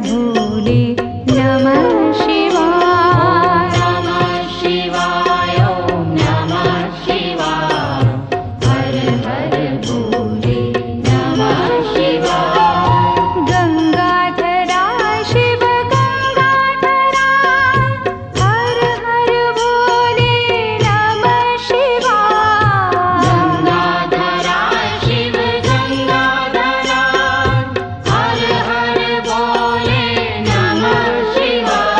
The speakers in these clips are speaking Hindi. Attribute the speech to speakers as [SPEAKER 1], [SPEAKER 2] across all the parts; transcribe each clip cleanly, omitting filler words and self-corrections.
[SPEAKER 1] भोले नमः शिवाय।
[SPEAKER 2] नमः शिवाय ओम नमः शिवाय। हर हर भोले नमः शिवाय।
[SPEAKER 1] गंगाधरा शिव गंगाधरा हर हर भोले नमः शिवाय।
[SPEAKER 2] गंगाधरा शिव गंगाधरा हर हर भोले नमः शिवाय।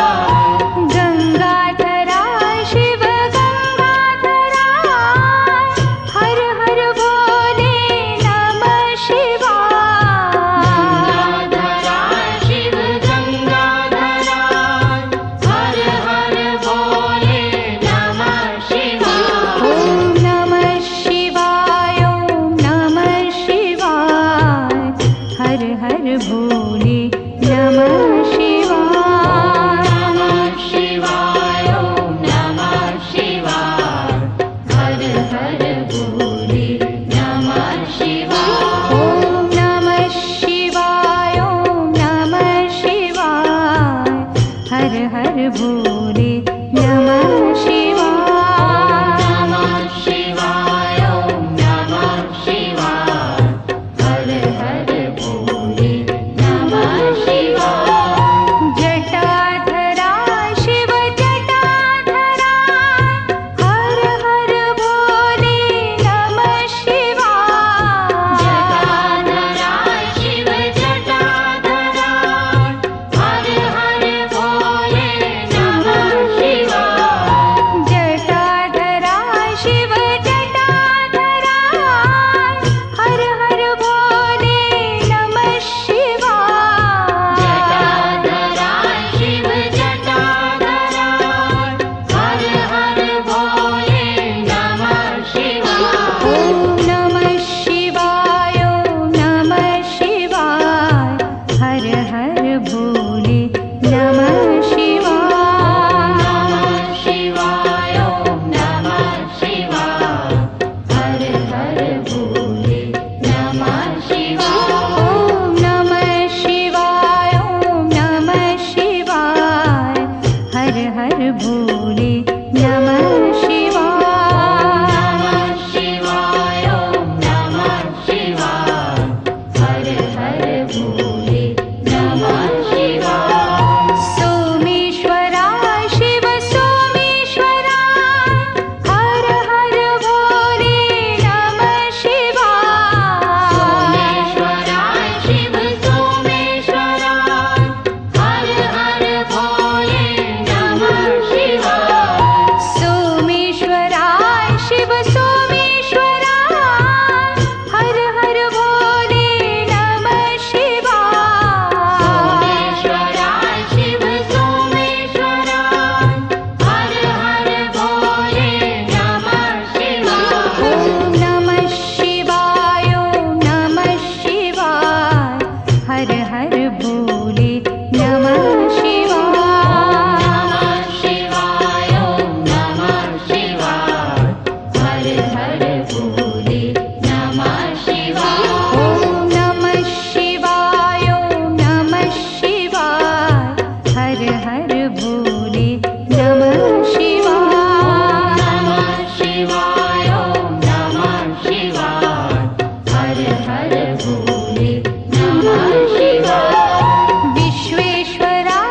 [SPEAKER 1] गंगाधरा शिव गंगाधरा हर हर भोले नमः शिवाय।
[SPEAKER 2] गंगाधरा शिव गंगाधरा हर हर भोले नमः शिवाय।
[SPEAKER 1] ओम नमः शिवाय ओम नमः शिवाय। हर हर भोले नमः शिवाय।
[SPEAKER 2] नमः शिवाय ओम नमः शिवाय। हर हर भोले नमः शिवाय।
[SPEAKER 1] ओम नमः शिवाय ओम नमः शिवाय। हर हर भोले नमः शिवाय।
[SPEAKER 2] नमः शिवाय ओम नमः शिवाय। हर हर भोले नमः शिवाय।
[SPEAKER 1] जटाधरा शिव जटाधरा हर हर भोले नमः शिवाय।
[SPEAKER 2] जटाधरा शिव जटाधरा हर हर भोले नमः शिवाय।
[SPEAKER 1] जटाधरा शिव जटाधरा हर हर भोले नमः शिवाय।
[SPEAKER 2] जटाधरा शिव जटाधरा हर हर भोले नमः शिवाय।
[SPEAKER 1] ओम नमः शिवाय ओम नमः शिवाय। हर हर भोले नमः शिवाय।
[SPEAKER 2] नमः शिवाय ओम नमः शिवाय। हर हर भोले नमः शिवाय।
[SPEAKER 1] ओम नमः शिवाय ओम नमः शिवाय। हर हर भोले नमः शिवाय।
[SPEAKER 2] नमः शिवाय ओम नमः शिवाय। हर हर भोले नमः शिवाय।
[SPEAKER 1] सोमेश्वरा शिव सोमेश्वरा हर हर भोले नमः शिवाय।
[SPEAKER 2] सोमेश्वरा शिव सोमेश्वरा हर हर भोले नमः शिवाय।
[SPEAKER 1] सोमेश्वरा शिव सोमेश्वरा हर हर भोले नमः शिवाय।
[SPEAKER 2] सोमेश्वरा शिव सोमेश्वरा हर हर भोले नमः शिवाय।
[SPEAKER 1] ओम नमः शिवाय ओम नमः शिवाय। हर हर भोले नमः शिवाय।
[SPEAKER 2] नमः शिवाय ओम नमः शिवाय। हर हर भोले नमः शिवाय।
[SPEAKER 1] ओम नमः शिवाय ओम नमः शिवाय। हर हर भोले नमः शिवाय।
[SPEAKER 2] नमः शिवाय ओम नमः शिवाय। हर हर भोले नमः शिवाय।
[SPEAKER 1] विश्वेश्वरा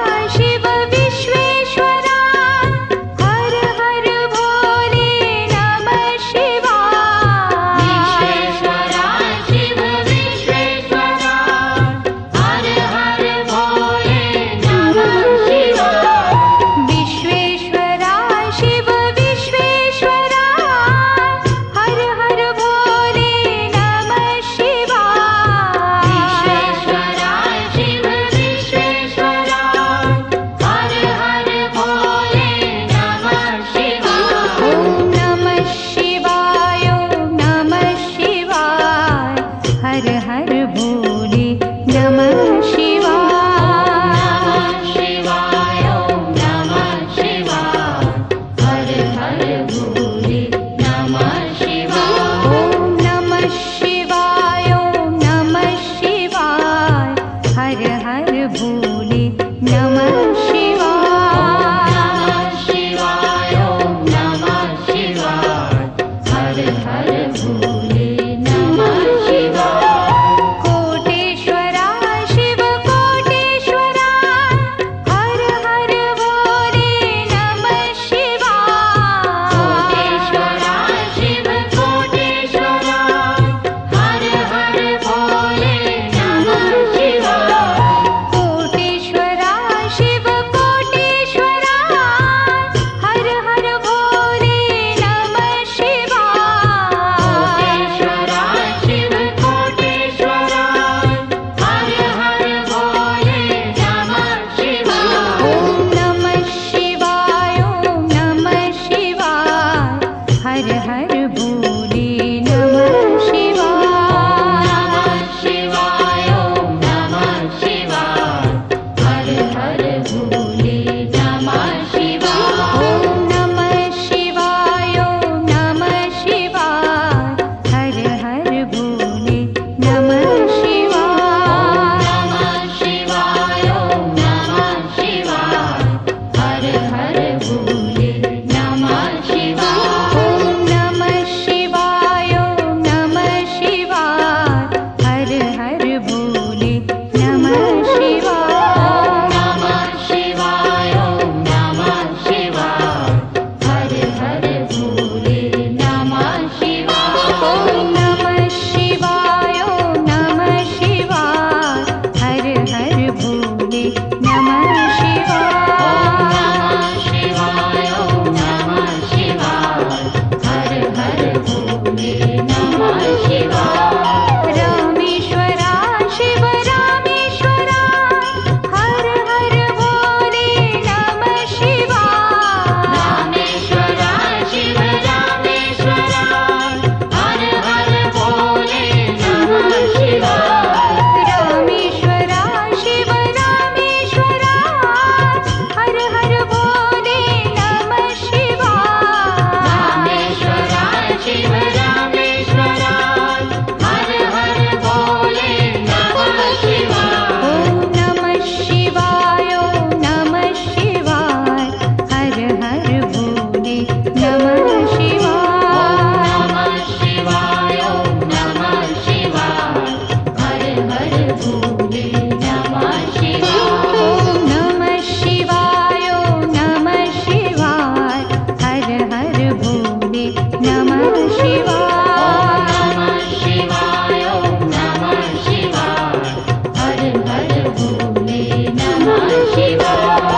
[SPEAKER 2] भोले नमः शिवाय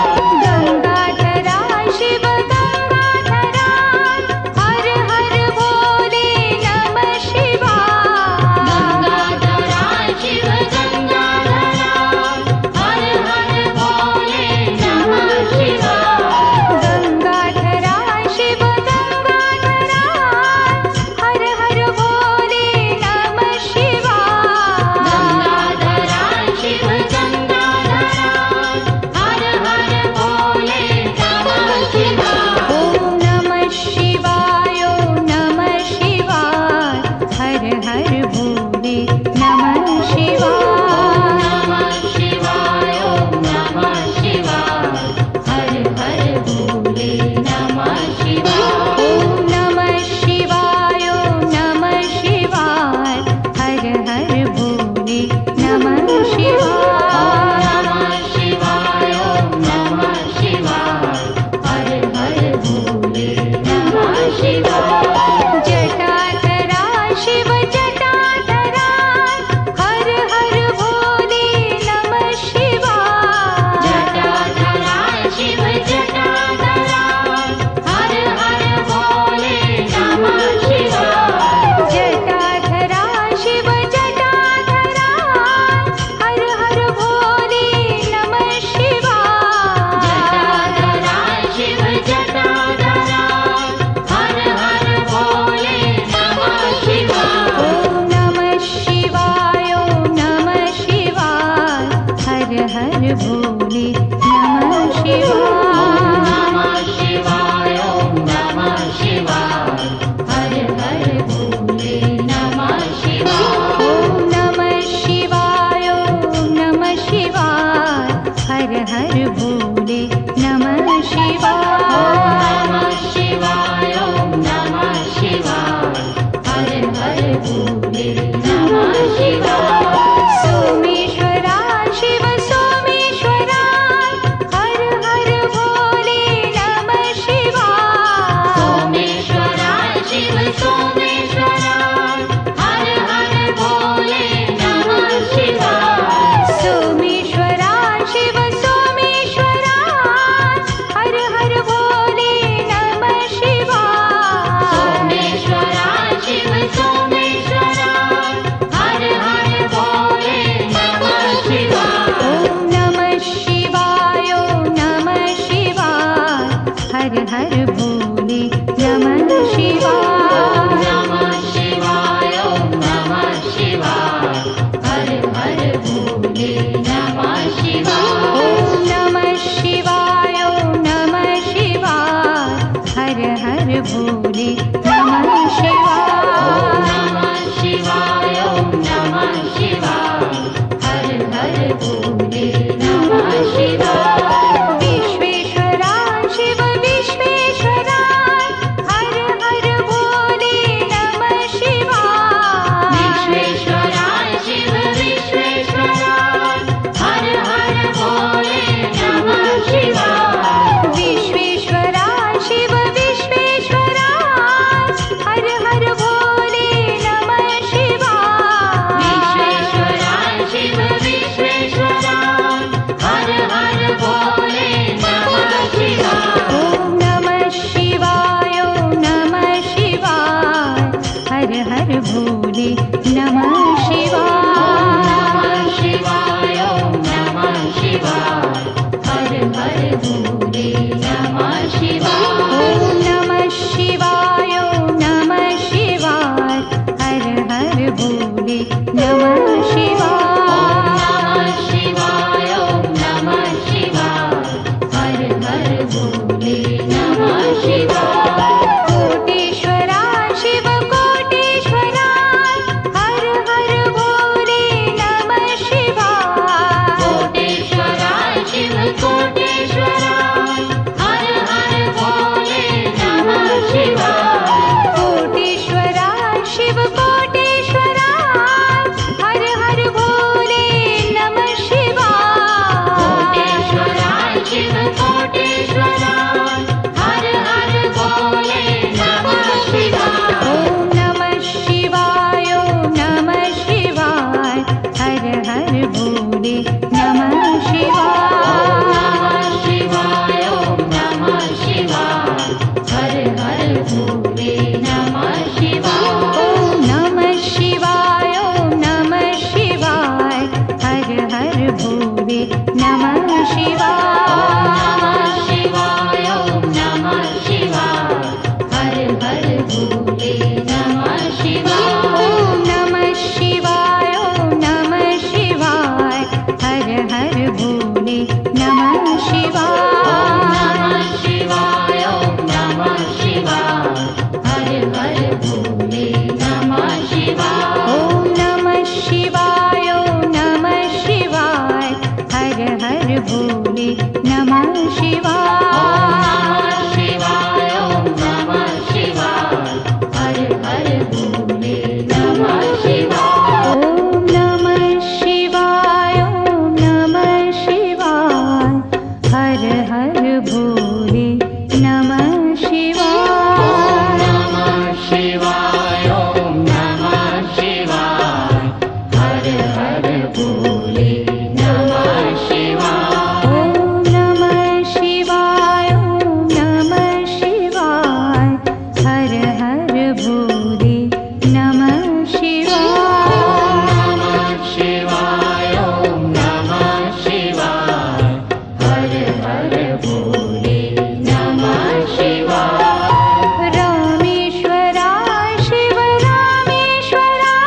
[SPEAKER 1] गंगाधरा शिव गंगाधरा हर हर भोले नमः शिवाय
[SPEAKER 2] गंगाधरा शिव गंगाधरा हर हर भोले नमः शिवाय
[SPEAKER 1] गंगाधरा शिव गंगाधरा हर हर भोले नमः शिवाय
[SPEAKER 2] गंगाधरा शिव गंगाधरा हर हर भोले नमः शिवाय
[SPEAKER 1] ओम नमः शिवाय ओम नमः शिवाय हर हर भोले नमः शिवाय
[SPEAKER 2] नमः शिवाय ओम नमः शिवाय हर हर भोले नमः शिवाय
[SPEAKER 1] ओम नमः शिवाय ओम नमः शिवाय हर हर भोले नमः शिवाय
[SPEAKER 2] नमः शिवाय ओम नमः शिवाय हर हर भोले नमः शिवाय
[SPEAKER 1] जटाधरा शिव जटाधरा हर हर भोले नमः शिवाय
[SPEAKER 2] जटाधरा शिव जटाधरा हर हर भोले नमः शिवाय
[SPEAKER 1] जटाधरा शिव जटाधरा हर हर भोले नमः शिवाय
[SPEAKER 2] जटाधरा शिव जटाधरा हर हर भोले नमः शिवाय
[SPEAKER 1] ओम नमः शिवाय ओम नमः शिवाय हर हर भोले नमः शिवाय
[SPEAKER 2] नमः शिवाय ओम नमः शिवाय हर हर भोले नमः शिवाय
[SPEAKER 1] ओम नमः शिवाय ओम नमः शिवाय हर हर भोले नमः शिवाय
[SPEAKER 2] नमः शिवाय ओम नमः शिवाय हर हर भोले नमः शिवाय
[SPEAKER 1] सोमेश्वरा शिव सोमेश्वरा हर हर भोले नमः शिवाय
[SPEAKER 2] सोमेश्वरा शिव सोमेश्वरा हर हर भोले नमः शिवाय
[SPEAKER 1] सोमेश्वरा शिव सोमेश्वरा हर हर भोले नमः शिवाय
[SPEAKER 2] सोमेश्वरा शिव सोमेश्वरा हर हर भोले नमः शिवाय
[SPEAKER 1] ओम नमः शिवाय ओम नमः शिवाय हर हर भोले नमः शिवाय
[SPEAKER 2] नमः शिवाय ओम नमः शिवाय हर हर भोले नमः शिवाय
[SPEAKER 1] ओम नमः शिवाय ओम नमः शिवाय हर हर भोले नमः शिवाय
[SPEAKER 2] नमः शिवाय ओम नमः शिवाय हर हर भोले नमः शिवाय
[SPEAKER 1] विश्वेश्वरा शिव विश्वेश्वरा हर हर भोले नमः शिवाय
[SPEAKER 2] विश्वेश्वरा शिव विश्वेश्वरा हर हर भोले नमः शिवाय
[SPEAKER 1] विश्वेश्वरा शिव विश्वेश्वरा हर हर भोले नमः शिवाय
[SPEAKER 2] विश्वेश्वरा शिव विश्वेश्वरा हर हर
[SPEAKER 1] नमः शिवाय
[SPEAKER 2] शिवाय ओम नमः शिवाय हर हर भोले नमः शिवाय
[SPEAKER 1] ॐ नमः शिवाय ॐ नमः शिवाय हर हर भोले नमः शिवाय
[SPEAKER 2] शिवाय ओम नमः शिवाय हर हर भोले नमः शिवाय
[SPEAKER 1] ॐ नमः शिवाय ॐ नमः शिवाय हर हर भोले नमः शिवाय
[SPEAKER 2] शिवाय ओम नमः शिवाय हर हर भोले नमः शिवाय
[SPEAKER 1] ॐ नमः शिवाय ॐ नमः शिवाय हर हर भोले नमः शिवाय
[SPEAKER 2] शिवाय ओम नमः शिवाय हर हर भोले नमः शिवाय
[SPEAKER 1] ॐ नमः शिवाय ॐ नमः शिवाय हर हर भोले नमः शिवाय
[SPEAKER 2] नमः शिवाय ओम नमः शिवाय हर हर भोले नमः शिवाय
[SPEAKER 1] ॐ नमः शिवाय ॐ नमः शिवाय हर हर भोले नमः शिवाय
[SPEAKER 2] नमः शिवाय ओम नमः शिवाय हर हर भोले नमः शिवाय
[SPEAKER 1] रामेश्वराय शिव रामेश्वराय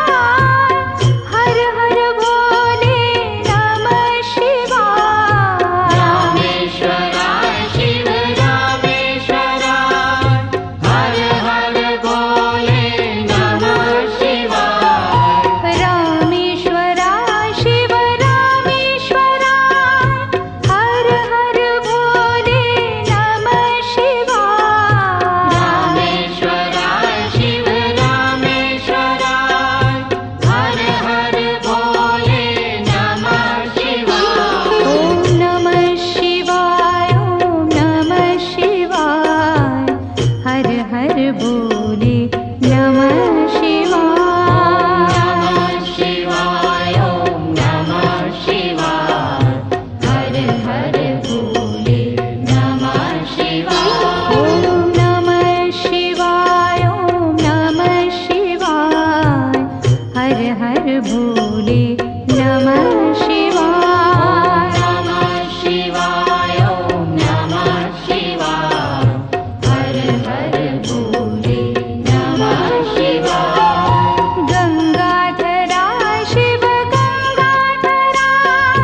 [SPEAKER 1] हर हर भोले नमः शिवाय
[SPEAKER 2] रामेश्वराय शिव रामेश्वराय हर हर भोले नमः शिवाय
[SPEAKER 1] रामेश्वराय शिव रामेश्वराय हर हर भोले नमः शिवाय
[SPEAKER 2] रामेश्वराय शिव रामेश्वराय हर हर भोले नमः शिवाय
[SPEAKER 1] ॐ नमः शिवाय ॐ नमः शिवाय हर हर भोले नमः शिवाय
[SPEAKER 2] नमः शिवाय ओम नमः शिवाय हर हर भोले नमः शिवाय
[SPEAKER 1] ॐ नमः शिवाय ॐ नमः शिवाय हर हर भोले नमः शिवाय
[SPEAKER 2] नमः शिवाय ओम नमः शिवाय हर हर भोले नमः शिवाय
[SPEAKER 1] गंगाधराय शिव गंगाधराय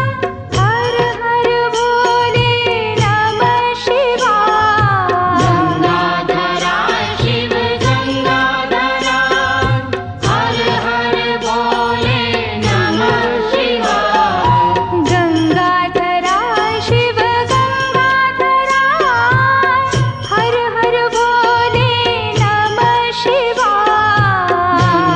[SPEAKER 1] हर हर भोले नमः शिवाय
[SPEAKER 2] गंगाधराय शिव गंगाधराय हर हर भोले नमः शिवाय
[SPEAKER 1] गंगाधराय शिव गंगाधराय हर हर भोले नमः शिवाय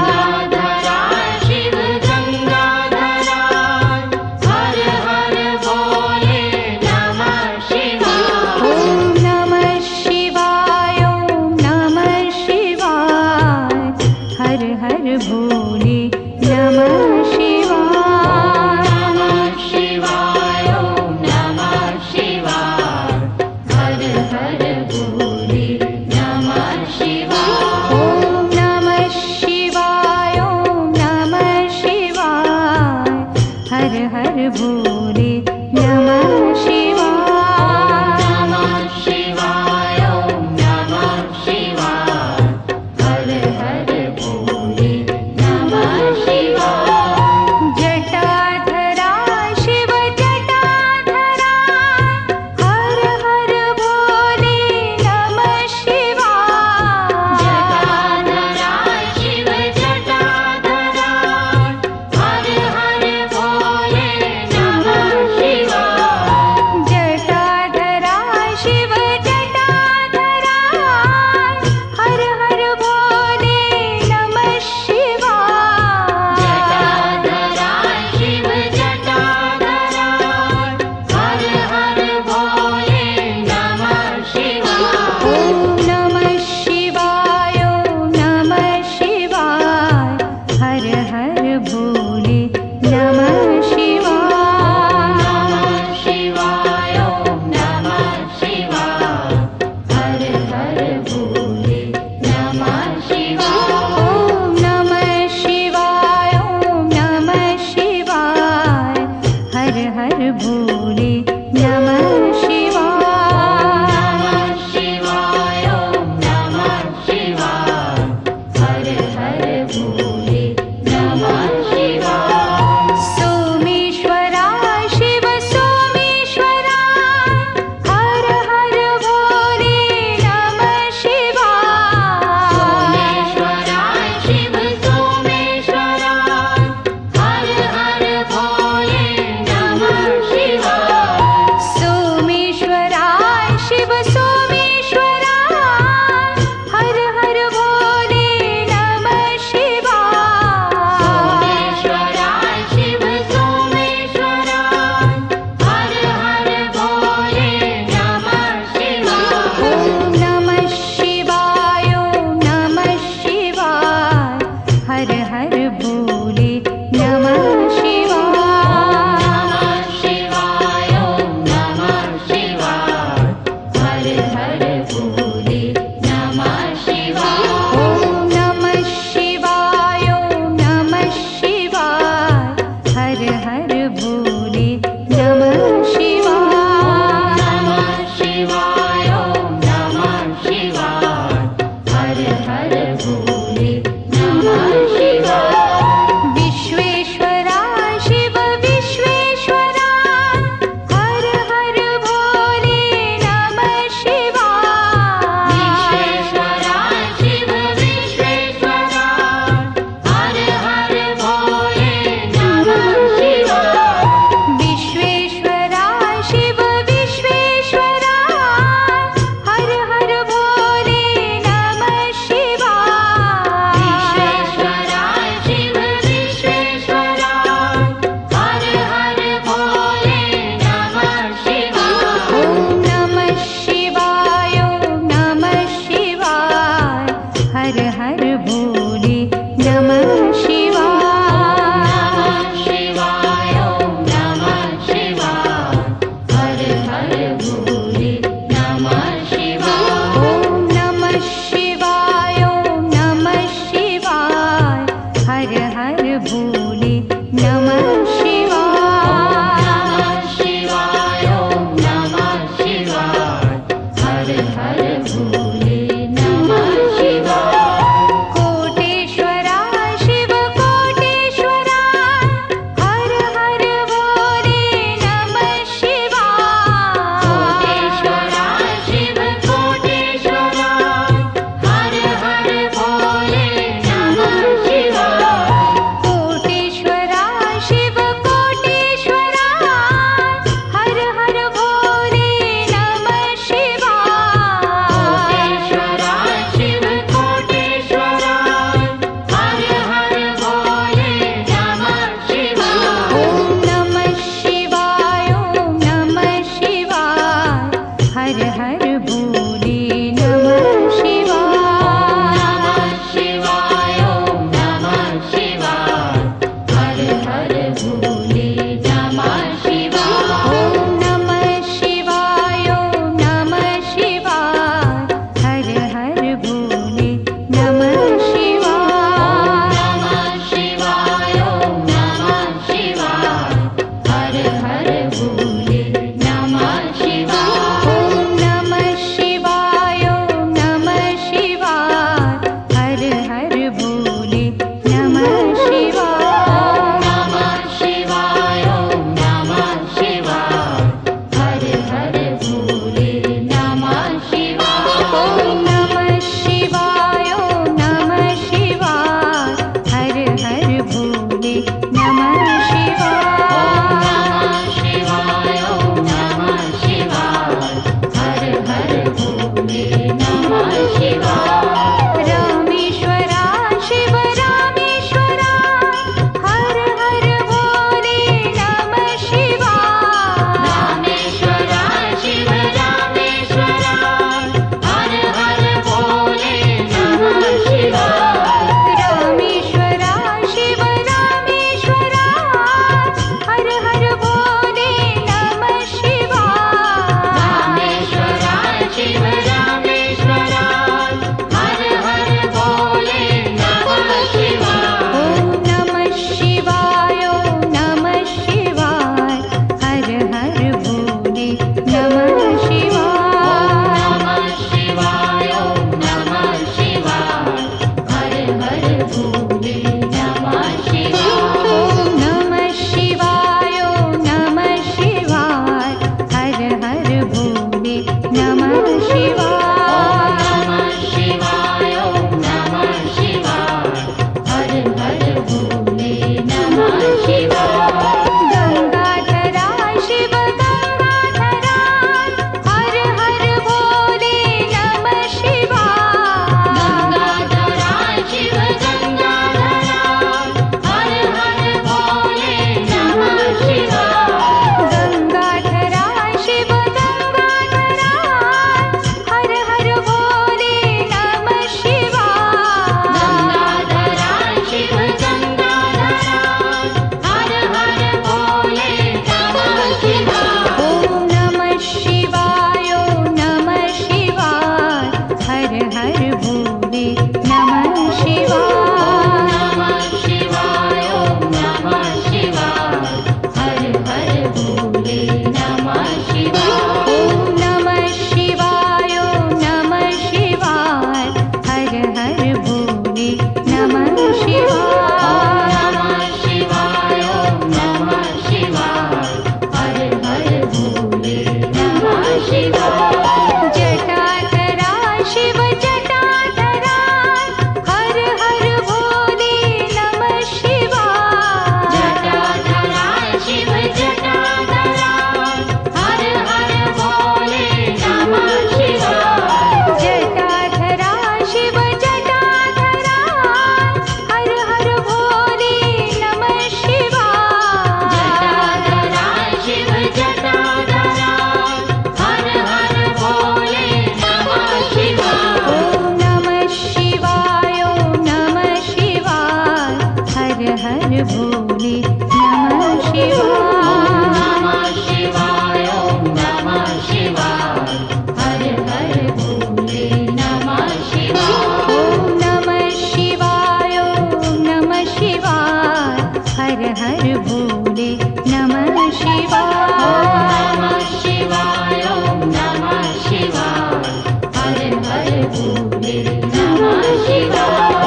[SPEAKER 2] गंगाधराय शिव गंगाधराय हर हर भोले नमः शिवाय
[SPEAKER 1] ॐ नमः शिवाय ॐ नमः शिवाय हर हर भोले नमः शिवाय
[SPEAKER 2] नमः शिवाय ओम नमः शिवाय हर हर भोले नमः शिवाय
[SPEAKER 1] ॐ नमः शिवाय ॐ नमः शिवाय हर हर भोले नमः शिवाय
[SPEAKER 2] नमः शिवाय ओम नमः शिवाय हर हर भोले नमः शिवाय
[SPEAKER 1] जटाधराय शिव जटाधराय हर हर भोले नमः शिवाय
[SPEAKER 2] जटाधराय शिव जटाधराय हर हर भोले नमः शिवाय
[SPEAKER 1] भोले नमः शिवाय
[SPEAKER 2] नमः शिवाय ॐ नमः शिवाय हर हर भोले नमः शिवाय
[SPEAKER 1] सोमेश्वरा शिव सोमेश्वरा हर हर भोले नमः शिवाय
[SPEAKER 2] सोमेश्वराय शिव सोमेश्वराय हर हर भोले नमः शिवाय शिवाय
[SPEAKER 1] जटाधरा शिव जटाधरा हर हर भोले नमः शिवाय
[SPEAKER 2] जटाधरा शिव जटाधरा हर हर भोले नमः शिवाय
[SPEAKER 1] जटाधरा शिव जटाधरा हर हर भोले नमः शिवाय
[SPEAKER 2] जटाधरा शिव जटाधरा हर हर भोले नमः शिवाय
[SPEAKER 1] ॐ नमः शिवाय ॐ नमः शिवाय हर हर भोले नमः शिवाय
[SPEAKER 2] नमः शिवाय ॐ नमः शिवाय हर हर भोले नमः शिवाय
[SPEAKER 1] ॐ नमः शिवाय ॐ नमः शिवाय हर हर भोले नमः शिवाय
[SPEAKER 2] नमः शिवाय ॐ नमः शिवाय हर हर भोले नमः शिवाय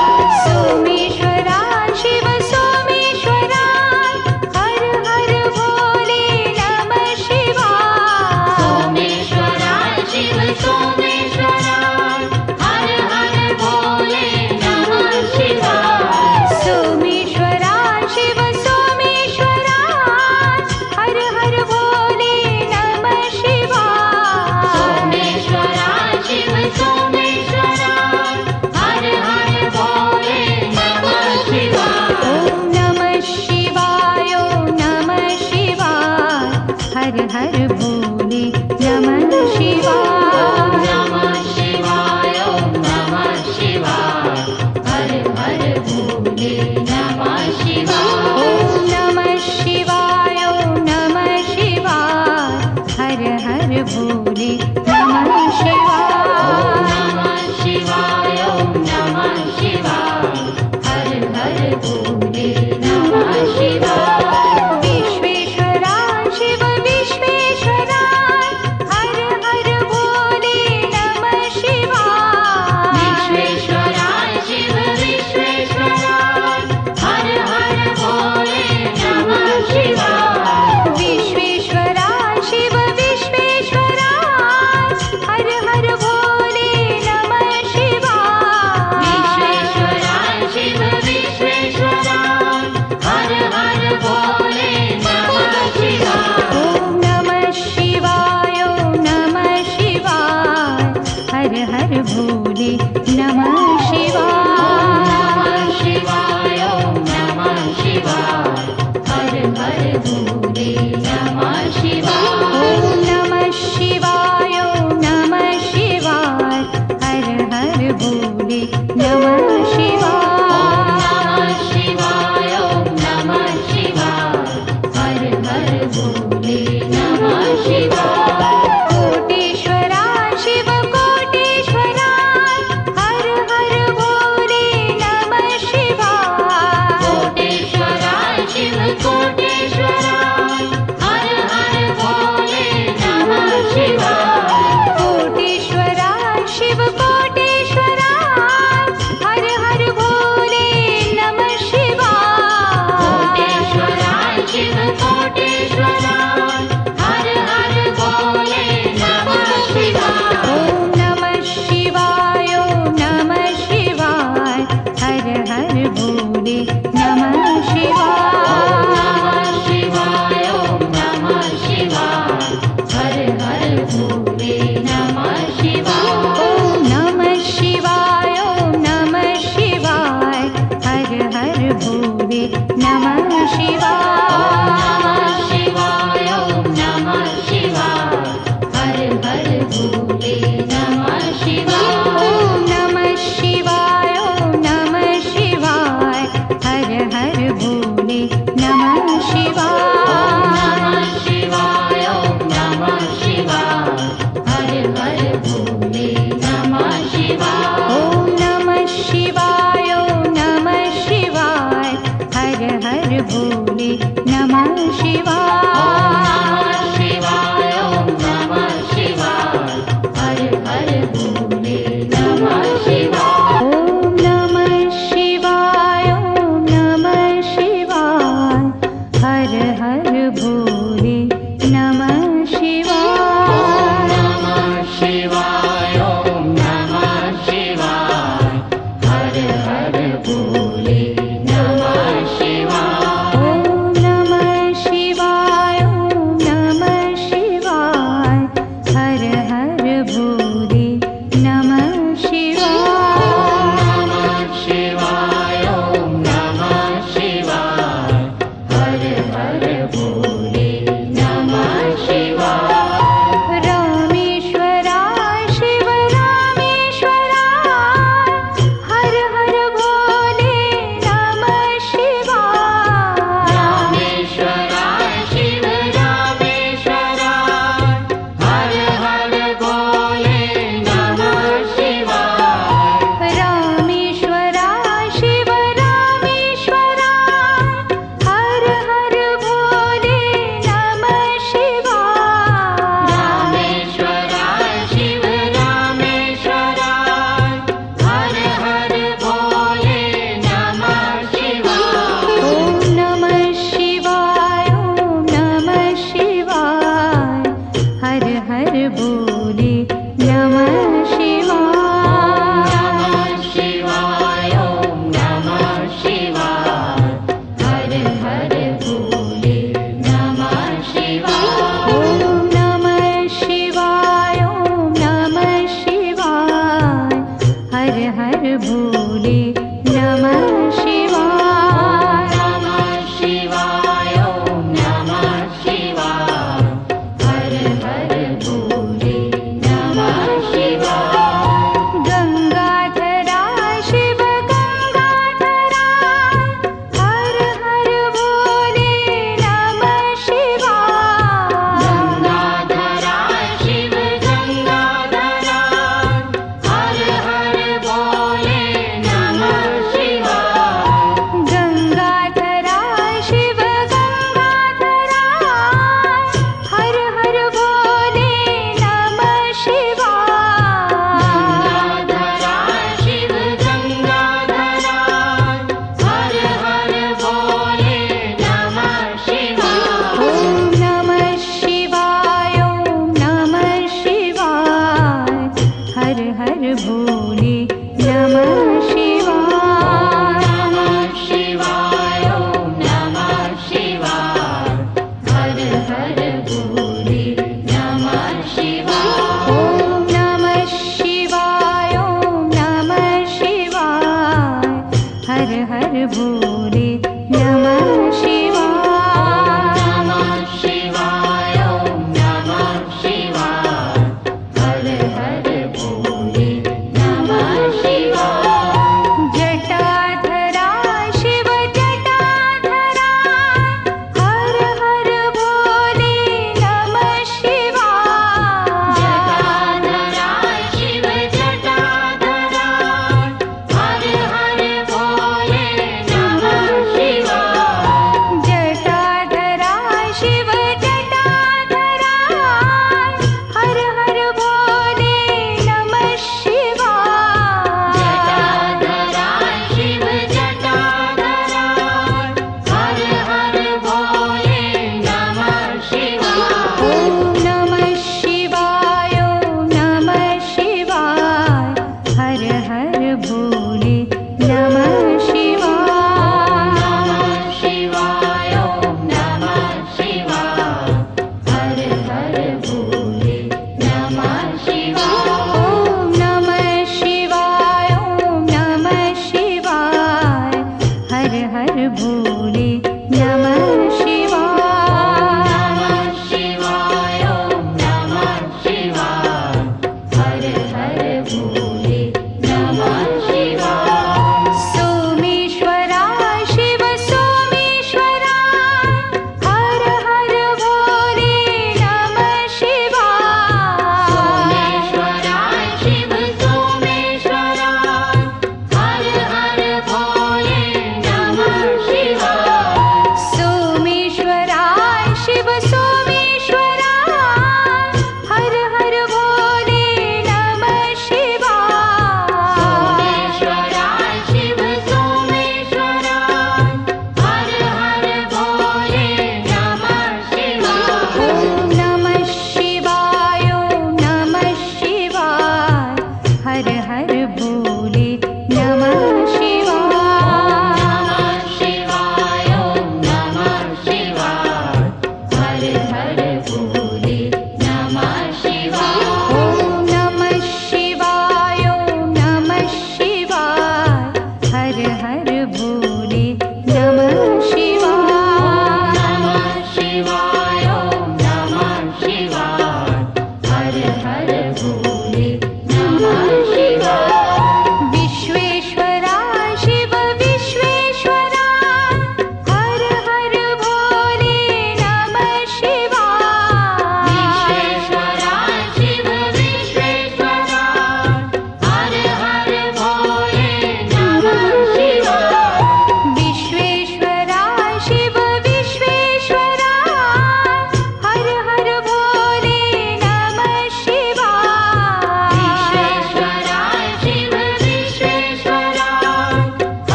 [SPEAKER 1] सोमेश्वरा शिव सोमेश्वरा हर हर भोले नमः शिवाय
[SPEAKER 2] सोमेश्वरा शिव सोमेश्वरा हर हर भोले नमः शिवाय
[SPEAKER 1] सोमेश्वरा शिव सोमेश्वरा हर हर भोले नमः शिवाय
[SPEAKER 2] सोमेश्वरा शिव सोमेश्वरा हर हर भोले नमः शिवाय
[SPEAKER 1] ॐ नमः शिवाय ॐ नमः शिवाय हर हर भोले नमः शिवाय
[SPEAKER 2] नमः शिवाय ॐ नमः शिवाय हर हर भोले नमः शिवाय
[SPEAKER 1] ॐ नमः शिवाय ॐ नमः शिवाय हर हर भोले नमः शिवाय
[SPEAKER 2] नमः शिवाय ॐ नमः शिवाय हर हर भोले नमः शिवाय
[SPEAKER 1] विश्वेश्वरा शिव विश्वेश्वरा हर हर भोले नमः शिवाय
[SPEAKER 2] विश्वेश्वरा शिव विश्वेश्वरा हर हर भोले नमः शिवाय
[SPEAKER 1] विश्वेश्वरा शिव विश्वेश्वरा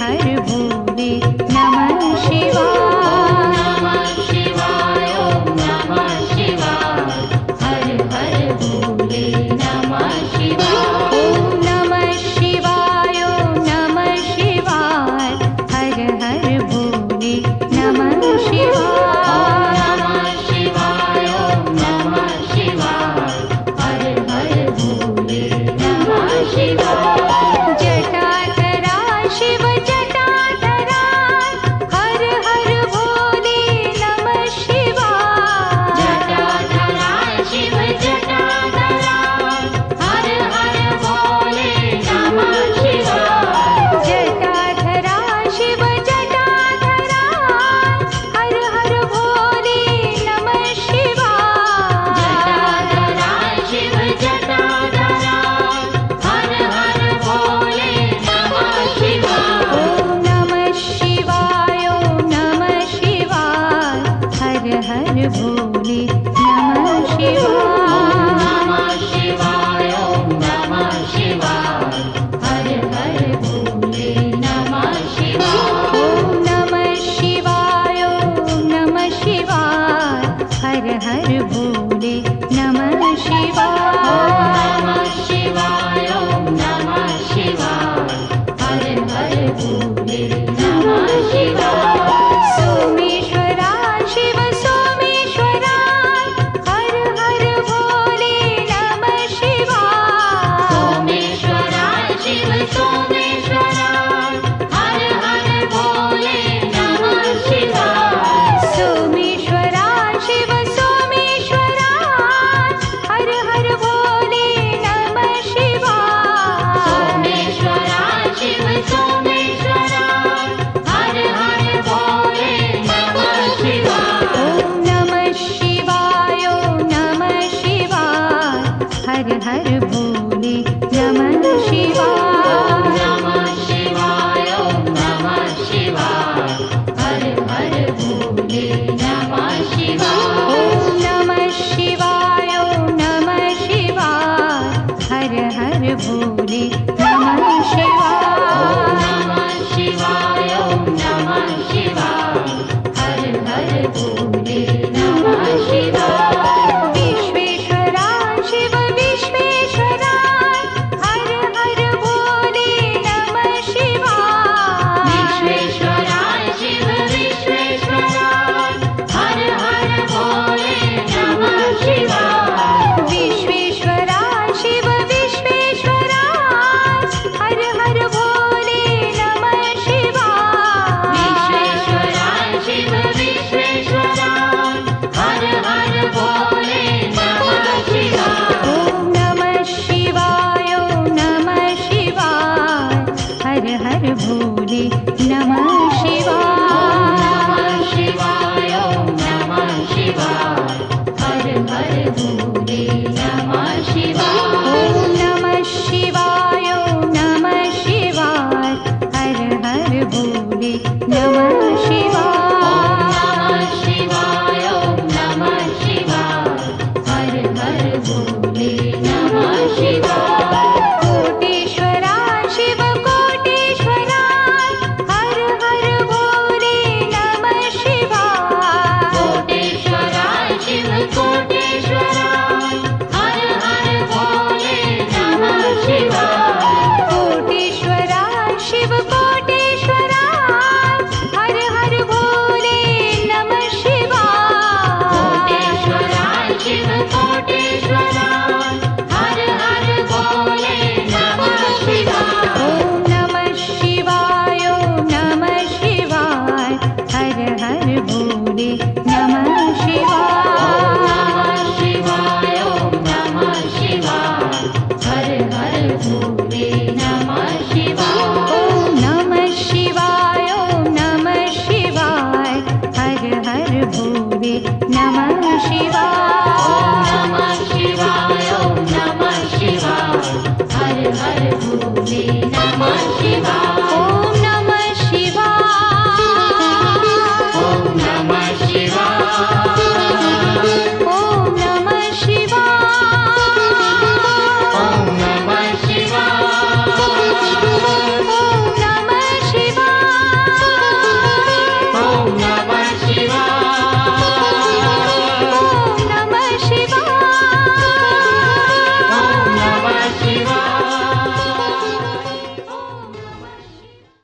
[SPEAKER 1] हर भोले नमः शिवाय।
[SPEAKER 2] नमः शिवाय ओम नमः शिवाय हर हर भोले नमः शिवाय।
[SPEAKER 1] ओम नमः शिवाय ओम नमः शिवाय हर हर भोले नमः शिवाय।
[SPEAKER 2] नमः शिवाय ओम नमः शिवाय हर हर भोले नमः शिवाय।
[SPEAKER 1] जटाधरा शिव जटाधरा हर हर भोले नमः शिवाय।
[SPEAKER 2] जटाधरा शिव जटाधरा हर हर भोले नमः शिवाय।
[SPEAKER 1] जटाधरा शिव जटाधरा हर हर भोले नमः शिवाय।
[SPEAKER 2] जटाधरा शिव जटाधरा हर हर भोले नमः शिवाय।
[SPEAKER 1] ओम नमः शिवाय ओम नमः शिवाय हर हर भोले नमः शिवाय।
[SPEAKER 2] नमः शिवाय ओम नमः शिवाय हर हर भोले नमः शिवाय।
[SPEAKER 1] ओम नमः शिवाय ओम नमः शिवाय हर हर भोले नमः शिवाय।
[SPEAKER 2] नमः शिवाय ओम नमः शिवाय हर हर भोले नमः शिवाय।